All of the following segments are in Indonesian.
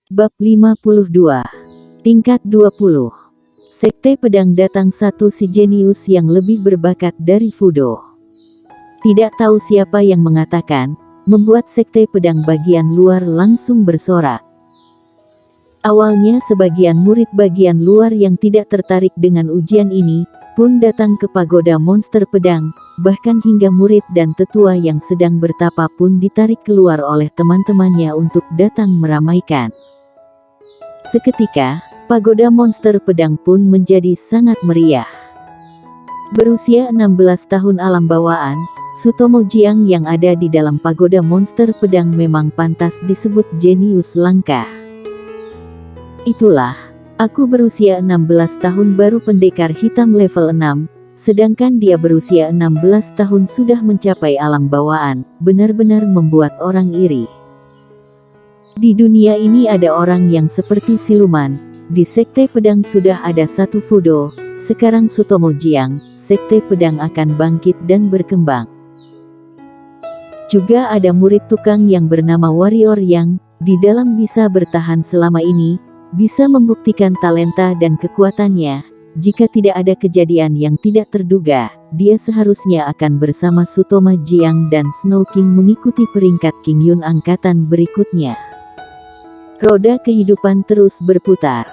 Bab 52. Tingkat 20. Sekte Pedang datang satu si jenius yang lebih berbakat dari Fudo. Tidak tahu siapa yang mengatakan, membuat Sekte Pedang bagian luar langsung bersorak. Awalnya sebagian murid bagian luar yang tidak tertarik dengan ujian ini, pun datang ke pagoda monster pedang, bahkan hingga murid dan tetua yang sedang bertapa pun ditarik keluar oleh teman-temannya untuk datang meramaikan. Seketika, pagoda monster pedang pun menjadi sangat meriah. Berusia 16 tahun alam bawaan, Sutomo Jiang yang ada di dalam pagoda monster pedang memang pantas disebut jenius langka. Itulah, aku berusia 16 tahun baru pendekar hitam level 6, sedangkan dia berusia 16 tahun sudah mencapai alam bawaan, benar-benar membuat orang iri. Di dunia ini ada orang yang seperti siluman. Di Sekte Pedang sudah ada satu Fudo, sekarang Sutomo Jiang, Sekte Pedang akan bangkit dan berkembang. Juga ada murid tukang yang bernama Warrior yang, di dalam bisa bertahan selama ini, bisa membuktikan talenta dan kekuatannya. Jika tidak ada kejadian yang tidak terduga, dia seharusnya akan bersama Sutomo Jiang dan Snow King mengikuti peringkat King Yun angkatan berikutnya. Roda kehidupan terus berputar.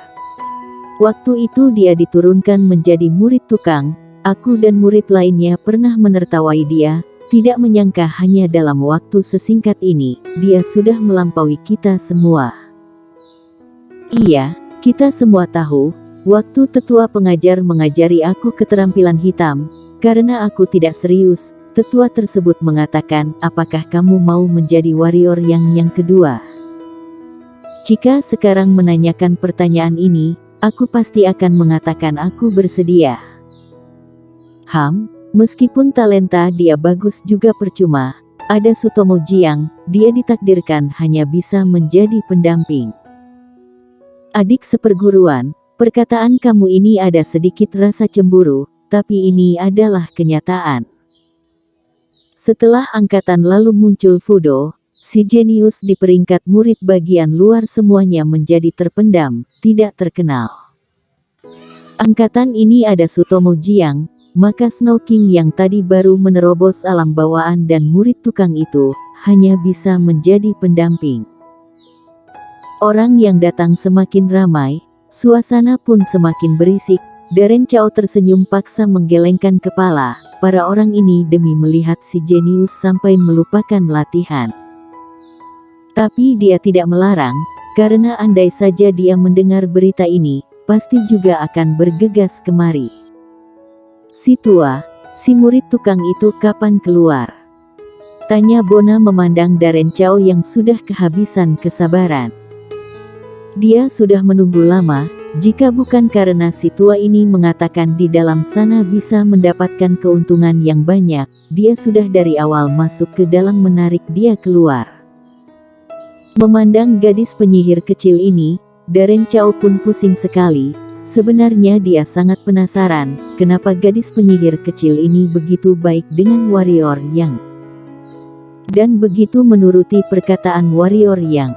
Waktu itu dia diturunkan menjadi murid tukang. Aku dan murid lainnya pernah menertawai dia, tidak menyangka hanya dalam waktu sesingkat ini, dia sudah melampaui kita semua. Iya, kita semua tahu, waktu tetua pengajar mengajari aku keterampilan hitam, karena aku tidak serius, tetua tersebut mengatakan, apakah kamu mau menjadi warrior yang kedua? Jika sekarang menanyakan pertanyaan ini, aku pasti akan mengatakan aku bersedia. Meskipun talenta dia bagus juga percuma. Ada Sutomo Jiang, dia ditakdirkan hanya bisa menjadi pendamping. Adik seperguruan, perkataan kamu ini ada sedikit rasa cemburu, tapi ini adalah kenyataan. Setelah angkatan lalu muncul Fudo, si jenius di peringkat murid bagian luar semuanya menjadi terpendam, tidak terkenal. Angkatan ini ada Sutomo Jiang, maka Snow King yang tadi baru menerobos alam bawaan dan murid tukang itu, hanya bisa menjadi pendamping. Orang yang datang semakin ramai, suasana pun semakin berisik. Daren Chao tersenyum paksa menggelengkan kepala, para orang ini demi melihat si jenius sampai melupakan latihan. Tapi dia tidak melarang, karena andai saja dia mendengar berita ini, pasti juga akan bergegas kemari. Si tua, si murid tukang itu kapan keluar? Tanya Bona memandang Daren Chao yang sudah kehabisan kesabaran. Dia sudah menunggu lama, jika bukan karena si tua ini mengatakan di dalam sana bisa mendapatkan keuntungan yang banyak, dia sudah dari awal masuk ke dalam menarik dia keluar. Memandang gadis penyihir kecil ini, Daren Chao pun pusing sekali. Sebenarnya dia sangat penasaran, kenapa gadis penyihir kecil ini begitu baik dengan Warrior Yang. Dan begitu menuruti perkataan Warrior Yang.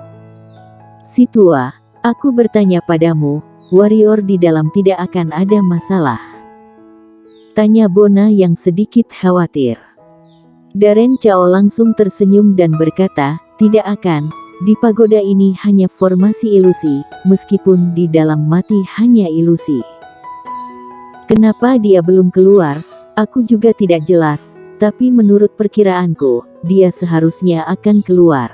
Si tua, aku bertanya padamu, Warrior di dalam tidak akan ada masalah? Tanya Bona yang sedikit khawatir. Daren Chao langsung tersenyum dan berkata, tidak akan. Di pagoda ini hanya formasi ilusi, meskipun di dalam mati hanya ilusi. Kenapa dia belum keluar? Aku juga tidak jelas, tapi menurut perkiraanku, dia seharusnya akan keluar.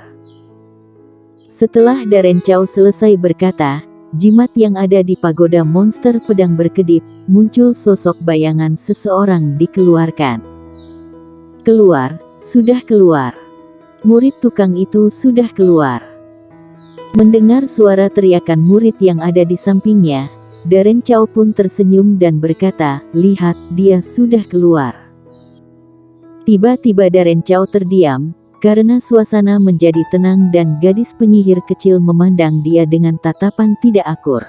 Setelah Daren Chao selesai berkata, jimat yang ada di pagoda monster pedang berkedip, muncul sosok bayangan seseorang dikeluarkan. Keluar, sudah keluar. Murid tukang itu sudah keluar. Mendengar suara teriakan murid yang ada di sampingnya, Daren Chao pun tersenyum dan berkata, lihat, dia sudah keluar. Tiba-tiba Daren Chao terdiam, karena suasana menjadi tenang dan gadis penyihir kecil memandang dia dengan tatapan tidak akur.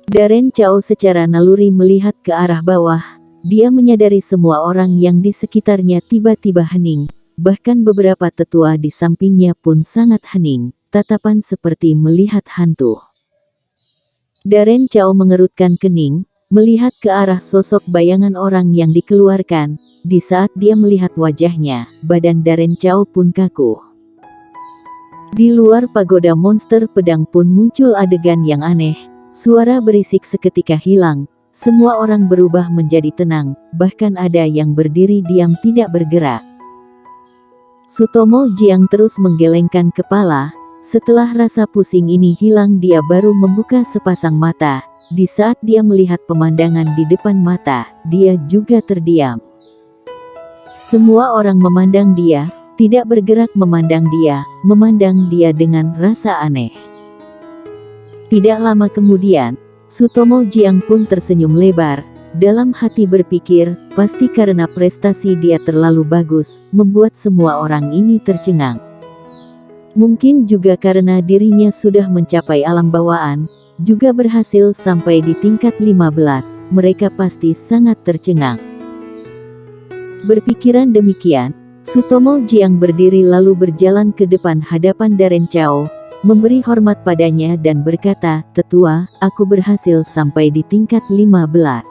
Daren Chao secara naluri melihat ke arah bawah, dia menyadari semua orang yang di sekitarnya tiba-tiba hening. Bahkan beberapa tetua di sampingnya pun sangat hening, tatapan seperti melihat hantu. Daren Chao mengerutkan kening, melihat ke arah sosok bayangan orang yang dikeluarkan. Di saat dia melihat wajahnya, badan Daren Chao pun kaku. Di luar pagoda monster pedang pun muncul adegan yang aneh. Suara berisik seketika hilang. Semua orang berubah menjadi tenang, bahkan ada yang berdiri diam tidak bergerak. Sutomo Jiang terus menggelengkan kepala. Setelah rasa pusing ini hilang, dia baru membuka sepasang mata. Di saat dia melihat pemandangan di depan mata, dia juga terdiam. Semua orang memandang dia, tidak bergerak memandang dia dengan rasa aneh. Tidak lama kemudian, Sutomo Jiang pun tersenyum lebar. Dalam hati berpikir, pasti karena prestasi dia terlalu bagus, membuat semua orang ini tercengang. Mungkin juga karena dirinya sudah mencapai alam bawaan, juga berhasil sampai di tingkat 15, mereka pasti sangat tercengang. Berpikiran demikian, Sutomo Jiang berdiri lalu berjalan ke depan hadapan Daren Chao, memberi hormat padanya dan berkata, "Tetua, aku berhasil sampai di tingkat 15.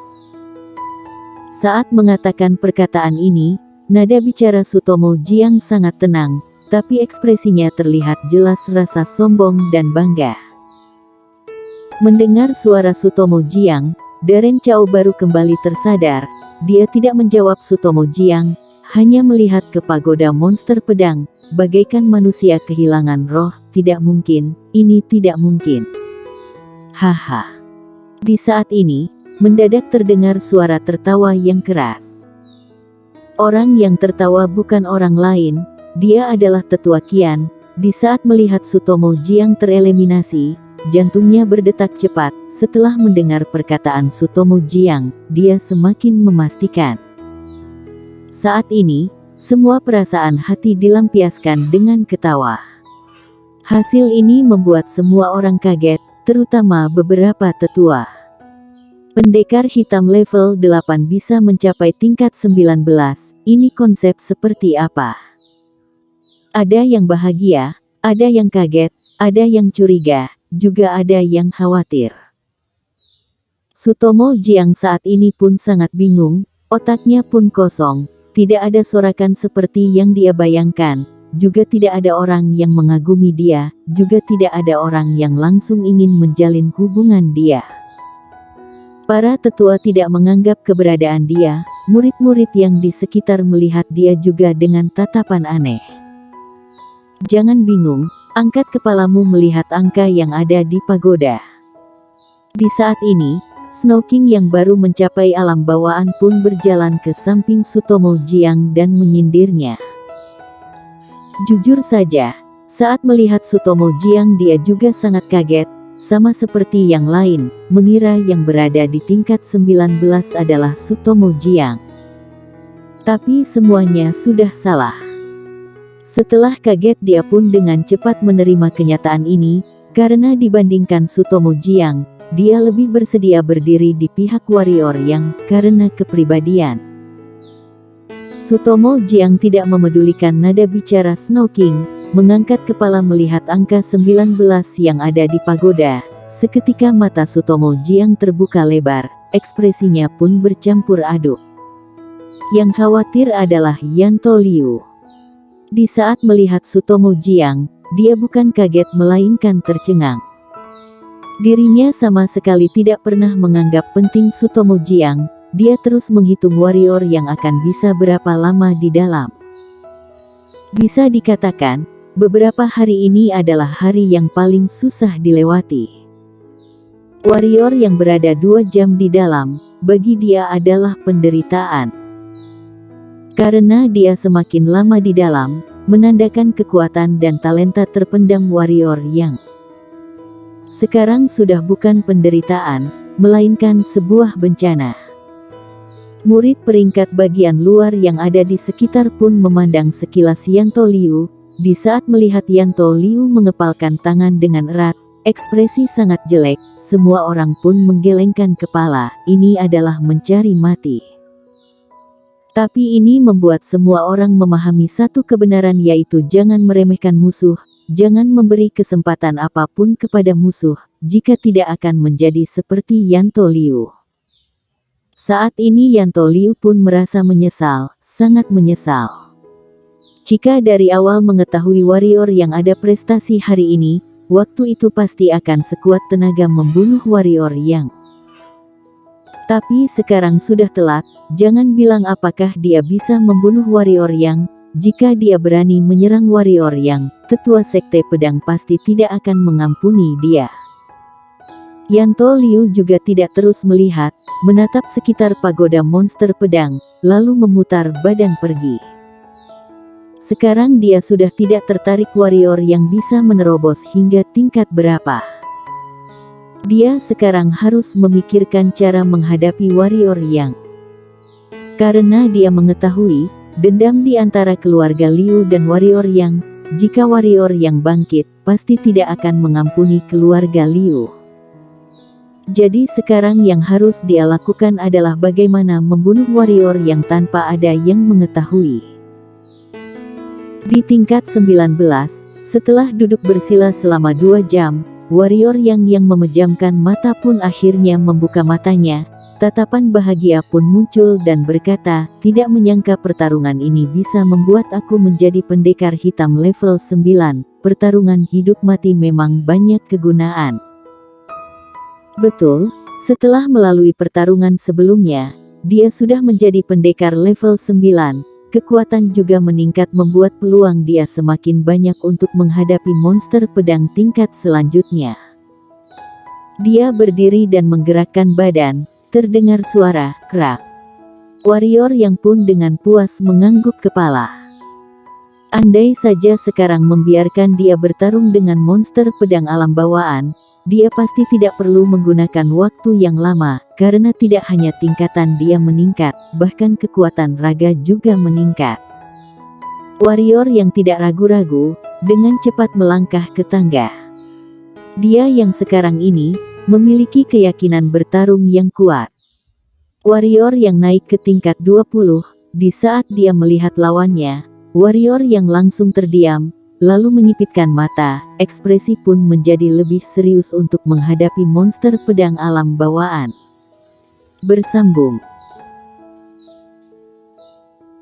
Saat mengatakan perkataan ini, nada bicara Sutomo Jiang sangat tenang, tapi ekspresinya terlihat jelas rasa sombong dan bangga. Mendengar suara Sutomo Jiang, Daren Chao baru kembali tersadar. Dia tidak menjawab Sutomo Jiang, hanya melihat ke pagoda monster pedang, bagaikan manusia kehilangan roh. Tidak mungkin, ini tidak mungkin. Haha. Di saat ini, mendadak terdengar suara tertawa yang keras. Orang yang tertawa bukan orang lain, dia adalah Tetua Qian. Di saat melihat Sutomo Jiang tereliminasi, jantungnya berdetak cepat. Setelah mendengar perkataan Sutomo Jiang, dia semakin memastikan. Saat ini, semua perasaan hati dilampiaskan dengan ketawa. Hasil ini membuat semua orang kaget, terutama beberapa tetua. Pendekar hitam level 8 bisa mencapai tingkat 19, ini konsep seperti apa? Ada yang bahagia, ada yang kaget, ada yang curiga, juga ada yang khawatir. Sutomo Jiang saat ini pun sangat bingung, otaknya pun kosong, tidak ada sorakan seperti yang dia bayangkan. Juga tidak ada orang yang mengagumi dia, juga tidak ada orang yang langsung ingin menjalin hubungan dia. Para tetua tidak menganggap keberadaan dia, murid-murid yang di sekitar melihat dia juga dengan tatapan aneh. Jangan bingung, angkat kepalamu melihat angka yang ada di pagoda. Di saat ini, Snow King yang baru mencapai alam bawaan pun berjalan ke samping Sutomo Jiang dan menyindirnya. Jujur saja, saat melihat Sutomo Jiang dia juga sangat kaget, sama seperti yang lain, mengira yang berada di tingkat 19 adalah Sutomo Jiang. Tapi semuanya sudah salah. Setelah kaget dia pun dengan cepat menerima kenyataan ini, karena dibandingkan Sutomo Jiang, dia lebih bersedia berdiri di pihak warrior yang, karena kepribadian. Sutomo Jiang tidak memedulikan nada bicara Snow King, mengangkat kepala melihat angka 19 yang ada di pagoda. Seketika mata Sutomo Jiang terbuka lebar, ekspresinya pun bercampur aduk. Yang khawatir adalah Yanto Liu. Di saat melihat Sutomo Jiang, dia bukan kaget melainkan tercengang. Dirinya sama sekali tidak pernah menganggap penting Sutomo Jiang. Dia terus menghitung warrior yang akan bisa berapa lama di dalam. Bisa dikatakan, beberapa hari ini adalah hari yang paling susah dilewati. Warrior yang berada 2 jam di dalam, bagi dia adalah penderitaan. Karena dia semakin lama di dalam, menandakan kekuatan dan talenta terpendam warrior yang sekarang sudah bukan penderitaan, melainkan sebuah bencana. Murid peringkat bagian luar yang ada di sekitar pun memandang sekilas Yanto Liu. Di saat melihat Yanto Liu mengepalkan tangan dengan erat, ekspresi sangat jelek, semua orang pun menggelengkan kepala. Ini adalah mencari mati. Tapi ini membuat semua orang memahami satu kebenaran, yaitu jangan meremehkan musuh, jangan memberi kesempatan apapun kepada musuh, jika tidak akan menjadi seperti Yanto Liu. Saat ini Yanto Liu pun merasa menyesal, sangat menyesal. Jika dari awal mengetahui warrior yang ada prestasi hari ini, waktu itu pasti akan sekuat tenaga membunuh warrior yang. Tapi sekarang sudah telat, jangan bilang apakah dia bisa membunuh warrior yang. Jika dia berani menyerang warrior yang, ketua sekte pedang pasti tidak akan mengampuni dia. Yanto Liu juga tidak terus melihat, menatap sekitar pagoda monster pedang, lalu memutar badan pergi. Sekarang dia sudah tidak tertarik warrior yang bisa menerobos hingga tingkat berapa. Dia sekarang harus memikirkan cara menghadapi warrior yang. Karena dia mengetahui, dendam di antara keluarga Liu dan warrior yang, jika warrior yang bangkit, pasti tidak akan mengampuni keluarga Liu. Jadi sekarang yang harus dia lakukan adalah bagaimana membunuh warrior yang tanpa ada yang mengetahui. Di tingkat 19, setelah duduk bersila selama 2 jam, warrior yang memejamkan mata pun akhirnya membuka matanya. Tatapan bahagia pun muncul dan berkata, tidak menyangka pertarungan ini bisa membuat aku menjadi pendekar hitam level 9, pertarungan hidup mati memang banyak kegunaan. Betul, setelah melalui pertarungan sebelumnya, dia sudah menjadi pendekar level 9, kekuatan juga meningkat membuat peluang dia semakin banyak untuk menghadapi monster pedang tingkat selanjutnya. Dia berdiri dan menggerakkan badan. Terdengar suara, krak. Warrior yang pun dengan puas mengangguk kepala. Andai saja sekarang membiarkan dia bertarung dengan monster pedang alam bawaan, dia pasti tidak perlu menggunakan waktu yang lama, karena tidak hanya tingkatan dia meningkat, bahkan kekuatan raga juga meningkat. Warrior yang tidak ragu-ragu, dengan cepat melangkah ke tangga. Dia yang sekarang ini, memiliki keyakinan bertarung yang kuat. Warrior yang naik ke tingkat 20, di saat dia melihat lawannya, warrior yang langsung terdiam, lalu menyipitkan mata, ekspresi pun menjadi lebih serius untuk menghadapi monster pedang alam bawaan. Bersambung.